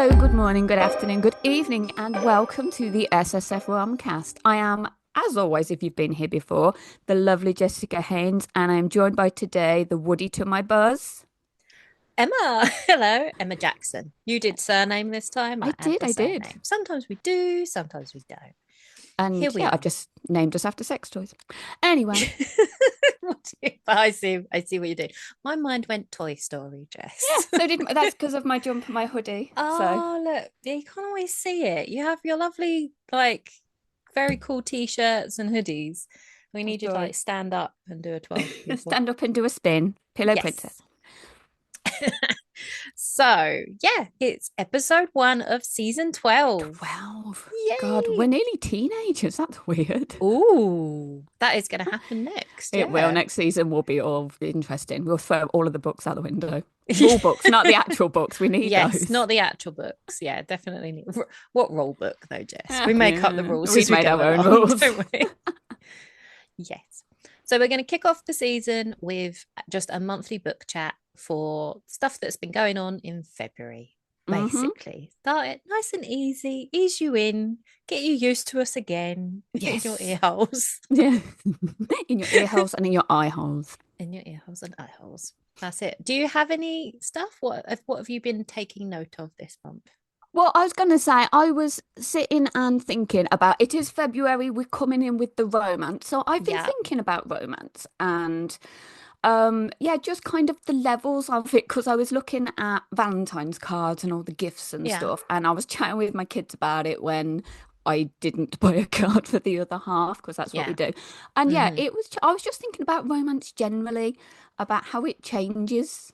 Hello, good morning, good afternoon, good evening, and welcome to the SSF Romcast. I am, as always, if you've been here before, the lovely Jessica Haynes, and I'm joined by today the Woody to my Buzz. Emma, hello, Emma Jackson. You did surname this time. I I add did, the I did. surname. Sometimes we do, sometimes we don't. Here And we yeah, I've are. just named us after sex toys. Anyway, I see what you did. My mind went Toy Story, yeah, Jess. so did that's because of my jumper, my hoodie. So Oh, look, you can't always see it. You have your lovely, like, very cool t-shirts and hoodies. We I need you to do. like stand up and do a 12 people. Stand up and do a spin. Pillow princess. Yes. So, yeah, it's episode 1 of season 12. 12. God, we're Yay! nearly teenagers. That's weird. Oh, that is going to happen next. It will. Yeah. Next season will be all interesting. We'll throw all of the books out the window. Rule books, not the actual books. We need Yes, those. not the actual books. Yeah, definitely need. What rule book though, Jess? Ah, We make up the yeah. rules We've as we made go our own along, rules. don't we? Yes. So we're going to kick off the season with just a monthly book chat for stuff that's been going on in February, Hmm. basically. Start it nice and easy, ease you in, get you used to us again in your Yes. ear holes. Yeah. In your ear holes and in your eye holes. In your ear holes and eye holes. That's it. Do you have any stuff? What have you been taking note of this month? Well, I was going to say, I was sitting and thinking about it is February, we're coming in with the romance. So I've been Yeah. thinking about romance and yeah, just kind of the levels of it because I was looking at Valentine's cards and all the gifts and Yeah. stuff, and I was chatting with my kids about it when I didn't buy a card for the other half because that's what we Yeah. do. And yeah, Hmm. it was I was just thinking about romance generally, about how it changes.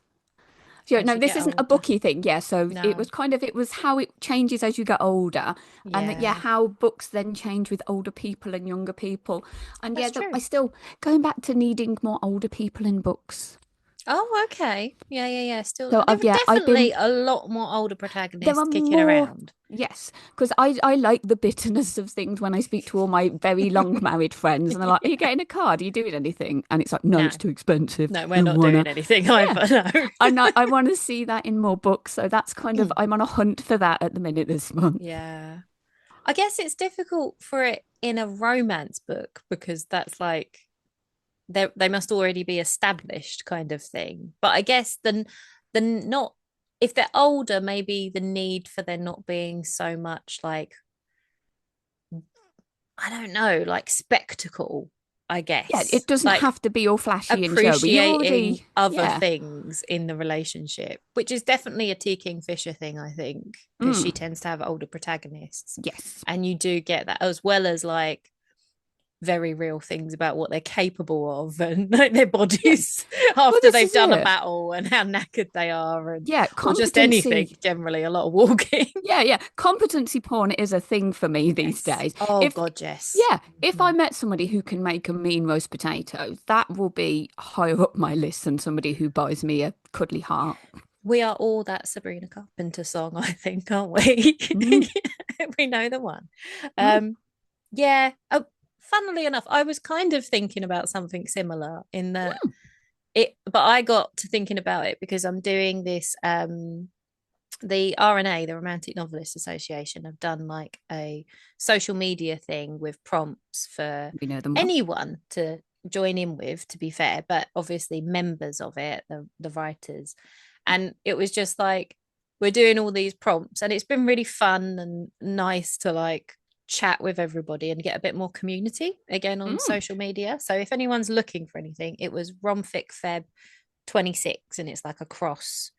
Yeah, As no, you this get isn't a older. booky thing. Yeah, so No. it was how it changes as you get older, and that yeah, Yeah. how books then change with older people and younger people, and yeah, That's I true. still going back to needing more older people in books. Oh, okay. Yeah, yeah, yeah. Still, So there are I've been definitely a lot more older there are protagonists kicking more. around. Yes, because I like the bitterness of things when I speak to all my very long married friends, and they're like, "Are you Yeah. getting a card? Are you doing anything?" And it's like, "No, it's No, too expensive. no, we're Don't not wanna." doing anything Yeah, either. No. I want to see that in more books. So that's kind of I'm on a hunt for that at the minute this month. Yeah. I guess it's difficult for it in a romance book because that's like they must already be established kind of thing. But I guess the not if they're older, maybe the need for there not being so much like I don't know, like spectacle, I Yeah, guess. it doesn't Like have to be all flashy and showy. You appreciating already, other yeah. things in the relationship, which is definitely a T. Kingfisher thing, I think, because she Mm, tends to have older protagonists. yes. And you do get that as well as like very real things about what they're capable of and like their Yeah. bodies Well, after this they've is done a it. battle and how knackered they are and Yeah, or just anything competency. generally a lot of walking. Yeah, yeah. Competency porn is a thing for me these Yes. days. Oh If God, yes. Yeah, if I Mhm. met somebody who can make a mean roast potato, that will be higher up my list than somebody who buys me a cuddly heart. We are all that Sabrina Carpenter song, I think, aren't we? Mm, We know the one. mm, Yeah. Oh, funnily enough, I was kind of thinking about something similar in that mm. but I got to thinking about it because I'm doing this the RNA, the Romantic Novelists Association, have done like a social media thing with prompts for We know them well. anyone to join in with, to be fair, but obviously members of it, the writers. And it was just like we're doing all these prompts, and it's been really fun and nice to like chat with everybody and get a bit more community again on Mm. social media. So if anyone's looking for anything, it was Romfic Feb 26, and it's like across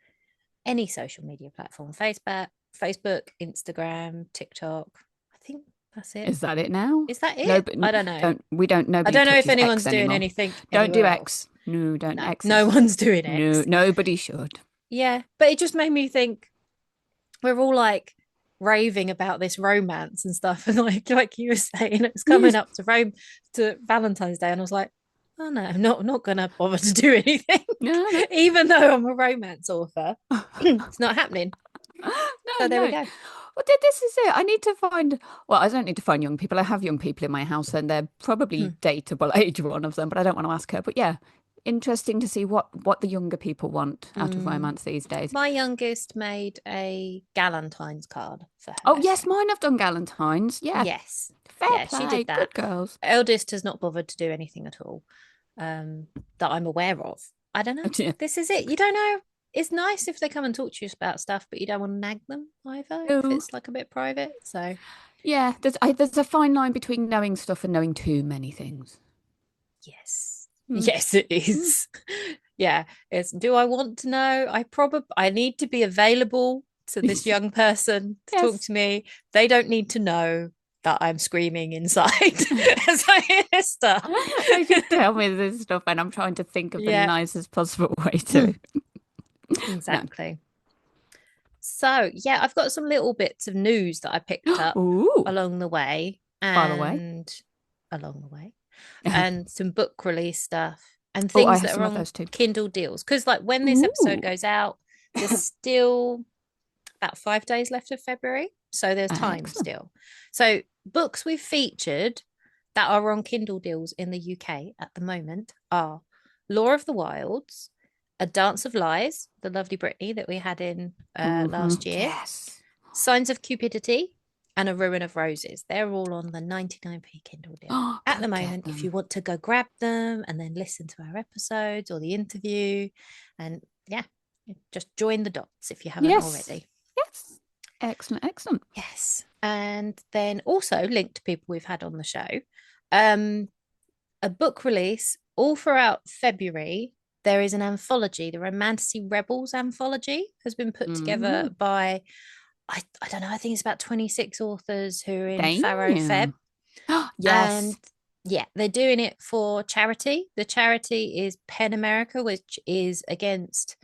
any social media platform, Facebook, Instagram, TikTok. I think that's it. Is that it now? Is that No, it? but I don't know. I nobody don't know if touches X anyone's doing anymore. anything Don't do anywhere X. else. No, don't. No, X no is, one's doing no, X. nobody should. Yeah, but it just made me think we're all like raving about this romance and stuff, and like you were saying, it's coming Yes. up to Rome to Valentine's Day, and I was like, oh no, I'm not gonna bother to do anything, No, no. even though I'm a romance author. It's not happening. No, So there we no. go. Well, this is it. I need to find, well, I don't need to find young people. I have young people in my house and they're probably Hmm. dateable age, one of them, but I don't want to ask her. But yeah, interesting to see what the younger people want out of Mm. romance these days. My youngest made a Galentine's card for her Oh yes, birthday. mine have done Galentine's. Yeah, Yes. fair Yeah, she play, did that. good girls. Eldest has not bothered to do anything at all um, that I'm aware of. I don't know. Yeah. This is it. You don't know. It's nice if they come and talk to you about stuff, but you don't want to nag them either if No. it's like a bit private. So, Yeah, there's a fine line between knowing stuff and knowing too many things. yes. Mm. Yes, it Mm. is. Yeah. It's do I want to know? I need to be available to this young person to talk Yes. to me. They don't need to know that I'm screaming inside as I hear stuff. They just tell me this stuff, and I'm trying to think of the Yeah. nicest possible way to. No. Exactly. So, yeah, I've got some little bits of news that I picked up Ooh, along the way by the way. and along the way, and some book release stuff and Oh, I things have that some are of on those too. Kindle deals. Because, like, when this episode Ooh. goes out, there's still about 5 days left of February. So there's time Excellent. still. So, books we've featured that are on Kindle deals in the UK at the moment are Law of the Wilds, A Dance of Lies, the lovely Brittany that we had in last year, Yes. Signs of Cupidity, and A Ruin of Roses. They're all on the 99p Kindle deal Oh, at go the get moment. If you them. want to go grab them and then listen to our episodes or the interview, and yeah, just join the dots if you haven't Yes. already. Yes. Excellent. Excellent. Yes. And then also linked to people we've had on the show, um, a book release all throughout February. There is an anthology, the Romantasy Rebels anthology has been put together Mm. by, I don't know, I think it's about 26 authors who are in Faro Feb. Damn. Yes. And yeah, they're doing it for charity. The charity is Pen America, which is against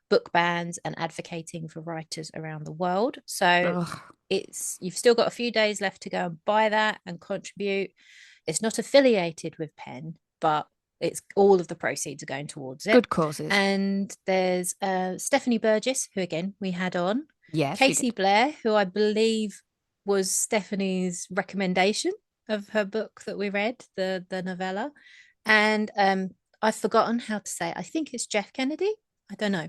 book bans and advocating for writers around the world. So Ugh. it's you've still got a few days left to go and buy that and contribute. It's not affiliated with Penn, but it's all of the proceeds are going towards it. Good causes. And there's Stephanie Burgess, who again we had on, Yes, we Casey did. Blair, who I believe was Stephanie's recommendation of her book that we read, the novella. And I've forgotten how to say it. I think it's Jeff Kennedy. I don't know.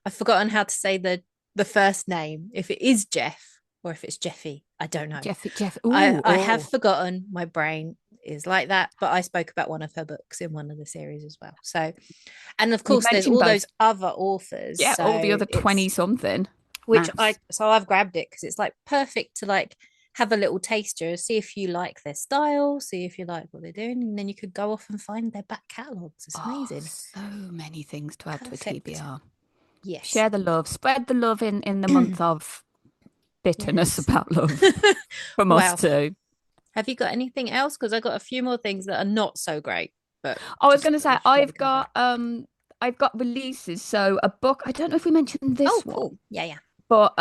I've forgotten how to say the first name. If it is Jeff or if it's Jeffy, I don't know. Jeff. I Ooh, I have oh. forgotten. My brain is like that. But I spoke about one of her books in one of the series as well. So, and of You course, there's mentioned all both. those other authors. Yeah, all the So other it's 20 something. which I Maths. so I've grabbed it because it's like perfect to like have a little taster, see if you like their style, see if you like what they're doing, and then you could go off and find their back catalogs. It's Oh, amazing. so many things to add to a Perfect. TBR. Yes. Share the love, spread the love in the month of bitterness Yes. about love from us Wow. too. Have you got anything else? Because I got a few more things that are not so great, but I was just going to say let me go over it. I've got releases. So a book. I don't know if we mentioned Oh, this one, cool. Yeah, yeah. but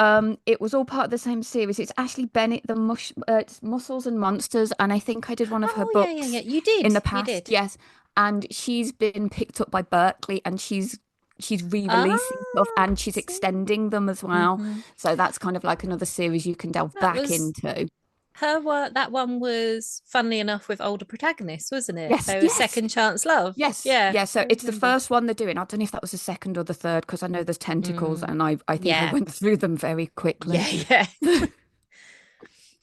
it was all part of the same series. It's Ashley Bennett, it's Muscles and Monsters, and I think I did one of her Oh, yeah, yeah, yeah. books You in did. the You past. did. Yes, and she's been picked up by Berkeley, and she's Ah, re-releasing stuff, and I she's see. extending them as well. Hmm. So that's kind of like another series you can delve That back was into. her work. That one was, funnily enough, with older protagonists, wasn't it? Yes, They were yes, second chance love. yes, Yeah, yeah. So I it's the remember. first one they're doing. I don't know if that was the second or the third because I know there's tentacles, Mm, and I think I yeah, went through them very quickly. yeah, yeah.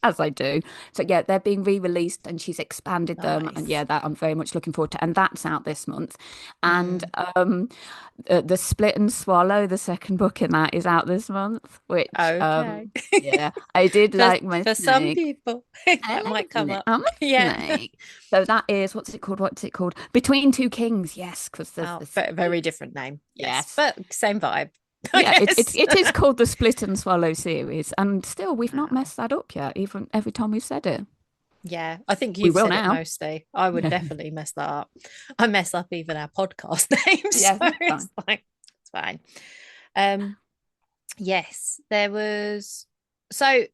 As I do. So yeah, they're being re-released and she's expanded them. And Nice. yeah, that I'm very much looking forward to. And that's out this month. And Mm, the Split and Swallow, the second book in that is out this month, which okay. yeah, I did for like my for some snake. people, I that like might a come snake. up. I'm a Yeah. snake. So that is what's it called? What's it called? Between Two Kings. Yes, because there's Oh, the snake. very different name. Yes, Yes. but same vibe, I Yeah, guess. it is called the Split and Swallow series, and still we've not Wow. messed that up yet, even every time we've said it. Yeah, I think We you've will said it now. mostly. I would Yeah. definitely mess that up. I mess up even our podcast names, Yes, so it's it's fine. like it's fine. Um, yes, there was so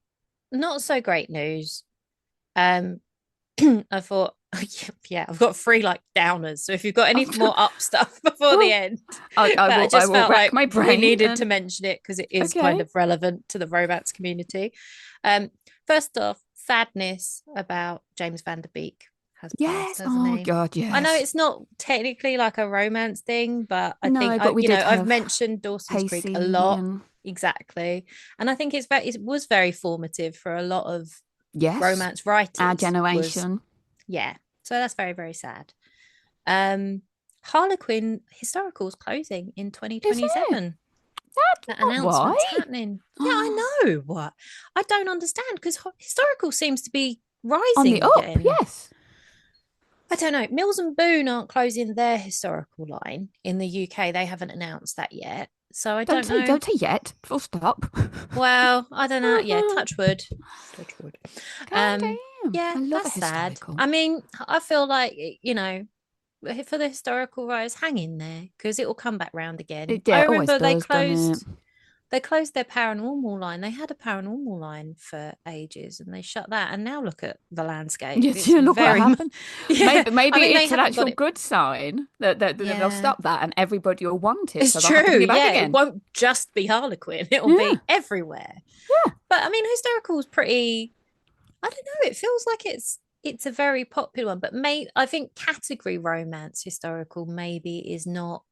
not so great news. Um, I thought, yeah, I've got three like downers. So if you've got any more up stuff before the Oh, end, but I I just will felt rack like my we brain needed to and mention it because it is kind okay. of relevant to the romance community. Um, First off, sadness about James Van Der Beek has passed, Yes. hasn't Oh he? God, I know yes. it's not technically like a romance thing, but I think No, but we did I've have mentioned Dawson's Creek a Pacey lot. and Exactly. And I think it was very formative for a lot of yes, romance our writers was, generation. yeah. So that's very, very sad. Um, Harlequin Historical's closing in Is it? 2027. That That what? announcement's Why? happening. Yeah, I know. What? I don't understand because historical seems to be On the rising up, again. yes. I don't know. Mills and Boon aren't closing their historical line in the UK. They haven't announced that yet. So I don't know. Don't say yet. Full stop. Well, I don't know. Yeah, touch wood. Touch wood. God Um, damn. yeah, I love a that's sad. historical. I mean, I feel like, for the historical writers, hang in there because it will come back round again. It yeah, I it always remember does, doesn't it? they closed their paranormal line. They had a paranormal line for ages and they shut that. And now look at the landscape. Yes, It's yeah, look what very much, happened. yeah. Maybe I mean, they it's an haven't got actual it. good sign that they'll Yeah, stop that and everybody will want it, it's so they'll have to true. bring it back Yeah, it again. won't just be Harlequin, it'll Yeah, be everywhere. yeah. But I mean, historical is pretty, I don't know, it feels like it's a very popular one, but I think category romance historical maybe is not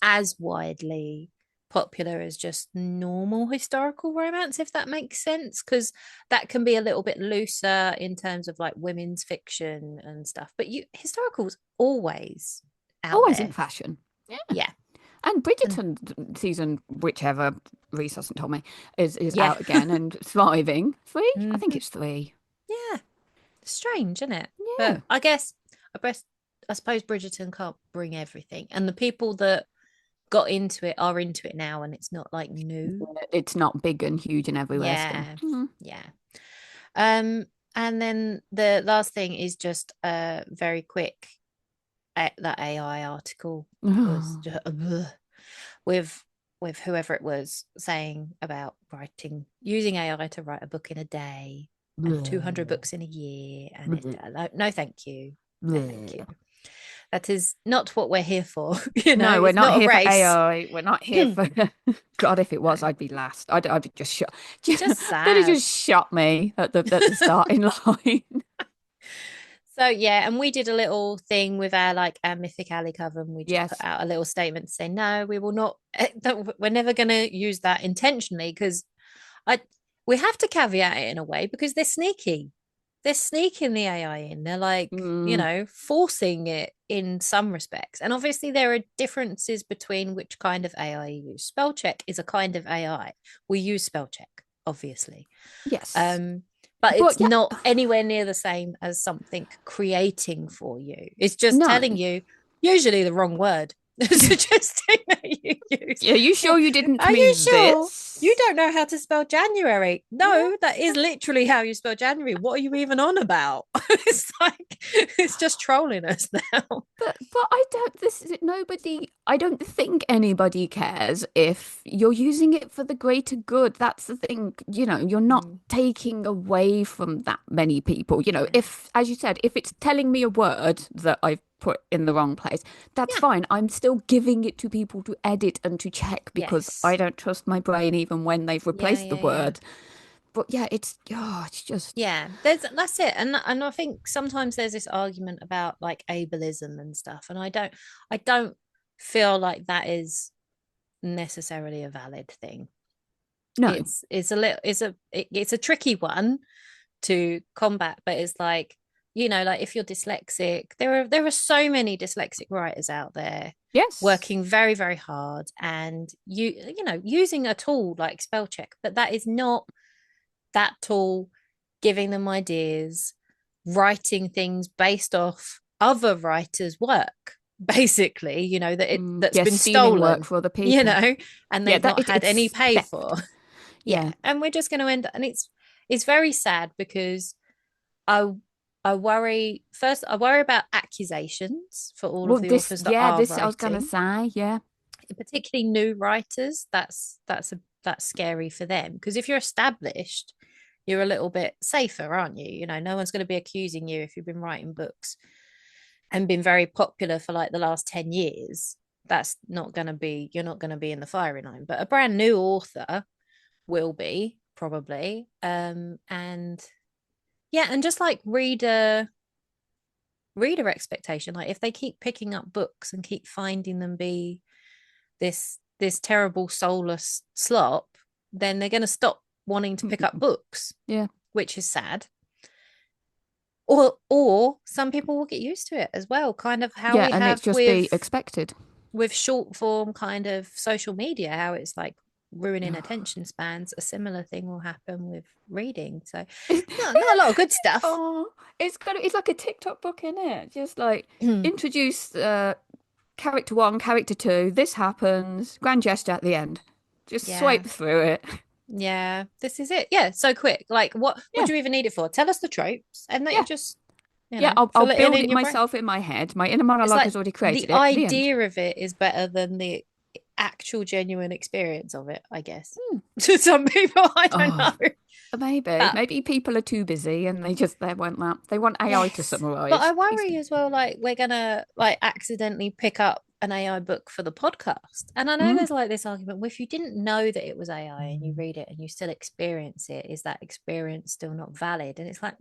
as widely popular as just normal historical romance, if that makes sense, because that can be a little bit looser in terms of like women's fiction and stuff. But historical's always out Always in there. fashion. Yeah. Yeah. And And Bridgerton season, whichever Reese hasn't told me, is yeah. out again and thriving. Three? I think Hmm. it's three. Yeah. Strange, isn't it? Yeah. But I suppose Bridgerton can't bring everything. And the people that got into it are into it now and it's not like new. It's not big and huge and everywhere still. Yeah. Yeah. Um, and then the last thing is just very quick. That AI article was Mm. just, with whoever it was saying about writing using AI to write a book in a day and 200 books in a year, and it no, thank you, no thank you. That is not what we're here for. No, we're It's not not a here for race. AI. We're not here No, for. God, if it was, I'd be last. I'd just shot. just They'd have sad. just shot me at the starting line. So yeah, and we did a little thing with our Mythic Alley cover, and we just put Yes. out a little statement to say no, we will not. We're never going to use that intentionally because I we have to caveat it in a way because they're sneaky. They're sneaking the AI in. They're like, Mm, forcing it in some respects. And obviously there are differences between which kind of AI you use. Spell check is a kind of AI. We use spell check, obviously. yes. Um, but But it's yeah, not anywhere near the same as something creating for you. It's just no. telling you usually the wrong word, suggesting that you use. Are you Yeah. sure you didn't Are you mean sure? You this? don't know how to spell January. Yeah. No, that is literally how you spell January. What are you even on about? It's like it's just trolling us now. But I don't this is nobody I don't think anybody cares if you're using it for the greater good. That's the thing, you're not Mm, taking away from that many people. yeah. If, as you said, if it's telling me a word that I've put in the wrong place, that's Yeah. fine. I'm still giving it to people to edit and to check because I Yes. don't trust my brain even when they've Yeah, replaced the yeah, yeah. word. But yeah, it's just Yeah, that's it. And I think sometimes there's this argument about like ableism and stuff. And I don't feel like that is necessarily a valid thing. no. It's a tricky one to combat, but it's like, like if you're dyslexic, there are so many dyslexic writers out there Yes. working very, very hard and using a tool like spell check, but that is not that tool giving them ideas, writing things based off other writers' work, basically, that's Yeah, been stealing work stolen, for other people. and Yeah, they've that not had any it's pay for. theft. Yeah. Yeah. And we're just going to end, and it's very sad because I I worry about accusations for all of Well, the authors that are this I was gonna writing, say, yeah. particularly new writers. That's scary for them because if you're established, you're a little bit safer, aren't you? No one's going to be accusing you if you've been writing books and been very popular for like the last 10 years. You're not going to be in the firing line, but a brand new author will be probably. And yeah, and just like reader reader expectation. Like if they keep picking up books and keep finding them be this terrible soulless slop, then they're going to stop wanting to pick up books, Yeah. which is sad. Or some people will get used to it as well, kind of how Yeah, we and it's have just be expected. with short form kind of social media, how it's like ruining attention spans. A similar thing will happen with reading. So not a lot of good stuff. Oh, it's like a TikTok book, isn't it? Just like introduce character one, character two, this happens, grand gesture at the end. Just Yeah. swipe through it. Yeah, this is it. Yeah, so quick. Like what Yeah, do you even need it for? Tell us the tropes and let you yeah, just, yeah. I'll fill it build in it your brain. myself in my head. My inner It's monologue like has already the created it. The end. idea of it is better than the actual genuine experience of it, I guess. Hmm. To some people, I don't Oh, know. But maybe people are too busy and they want that. They want AI to yes. But I summarize. worry as well, like we're gonna like accidentally pick up an AI book for the podcast. And I know Mm. there's like this argument, well, if you didn't know that it was AI and you read it and you still experience it, is that experience still not valid? And it's like,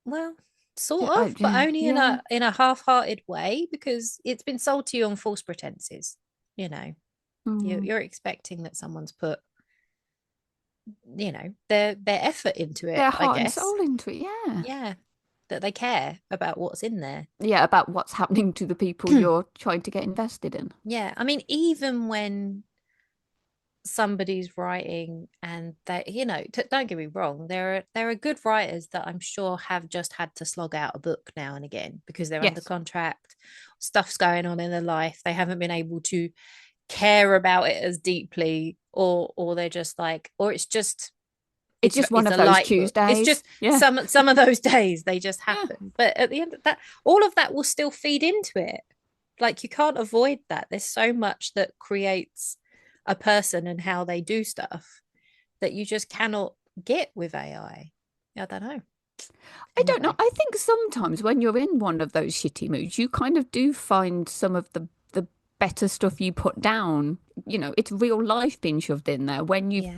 well, sort of, but Yeah, only in yeah. a half-hearted way because it's been sold to you on false pretenses. You know, Mm. you're expecting that someone's put, their effort into it, Their I heart and guess. soul into it. Yeah. Yeah, that they care about what's in there. Yeah, about what's happening to the people you're trying to get invested in. Yeah, I mean, even when somebody's writing and they, don't get me wrong, there are good writers that I'm sure have just had to slog out a book now and again because they're under Yes. contract, stuff's going on in their life, they haven't been able to care about it as deeply, or they're just like, or it's just It's just one it's of a those light book. It's Tuesdays. just Yeah. some of those days they just Yeah. happen. But at the end of that, all of that will still feed into it. Like you can't avoid that. There's so much that creates a person and how they do stuff that you just cannot get with AI. I don't know. I don't know. Anyway, I think sometimes when you're in one of those shitty moods, you kind of do find some of the better stuff you put down. You know, it's real life being shoved in there. When yeah.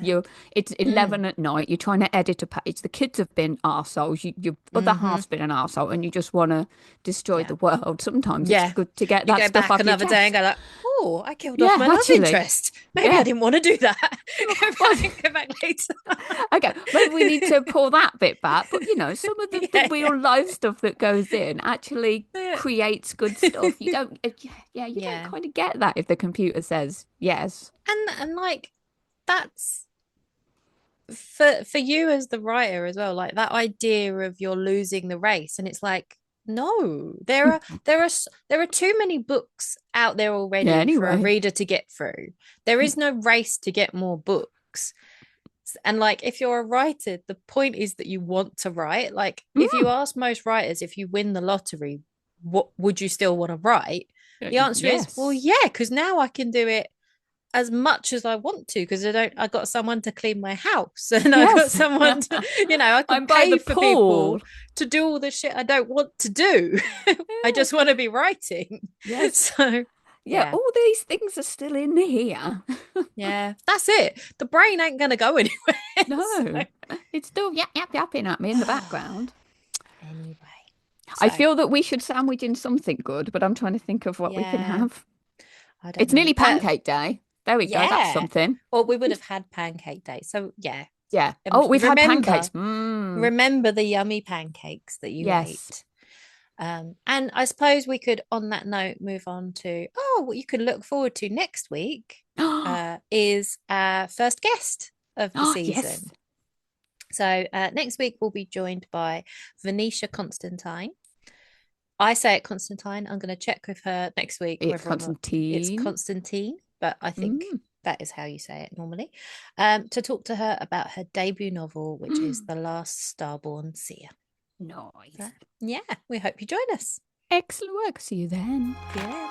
it's Mm. 11 at night, you're trying to edit a page. The kids have been arseholes. Your other Mm-hmm. half's been an arsehole, and you just want to destroy Yeah. the world. Sometimes it's Yeah. good to get You that go stuff back off your another day and chest. go like, oh, I killed off Yeah, my love actually. interest. Maybe I Yeah. didn't want to do that. Well, Go back later. okay, maybe we need to pull that bit back. But you know, some of the Yeah, yeah. real life stuff that goes in actually Yeah. creates good stuff. You don't, yeah, you don't Yeah. kind of get that if the computer says yes. And like that's for you as the writer as well, like that idea of you're losing the race. And it's like, no, there are too many books out there Yeah, already for a anyway. reader to get through. There is no race to get more books. And like if you're a writer, the point is that you want to write. Like if you Mm, ask most writers, if you win the lottery, what would you still want to write? The answer is, well, yes. yeah, because now I can do it as much as I want to because I got someone to clean my house and I got Yes. someone to, I can I'm by pay the for people pool. to do all the shit I don't want to do. I Yeah. just want to be writing. Yes. So Yeah, yeah. all these things are still in here. Yeah, that's it. The brain ain't gonna go anywhere. So No, it's still yapping at me in the background. anyway. I So feel that we should sandwich in something good, but I'm trying to think of what we can yeah, have. I don't It's know. nearly Pancake Day. There we go. That's Yeah. something. Well, we would have had pancake day. So yeah. Yeah. And Oh, we've had pancakes. remember, Mmm. remember the yummy pancakes that you Yes. ate. And I suppose we could, on that note, move on to what you could look forward to next week is our first guest of the Oh, yes. season. So next week we'll be joined by Venetia Constantine. I say it Constantine. I'm going to check with her next week It's whether or not it's Constantine. Constantine, but I think Mm. that is how you say it normally. To talk to her about her debut novel, which is The Last Starborn Seer. So, Nice. yeah, we hope you join us. Excellent work. See you then. See you then.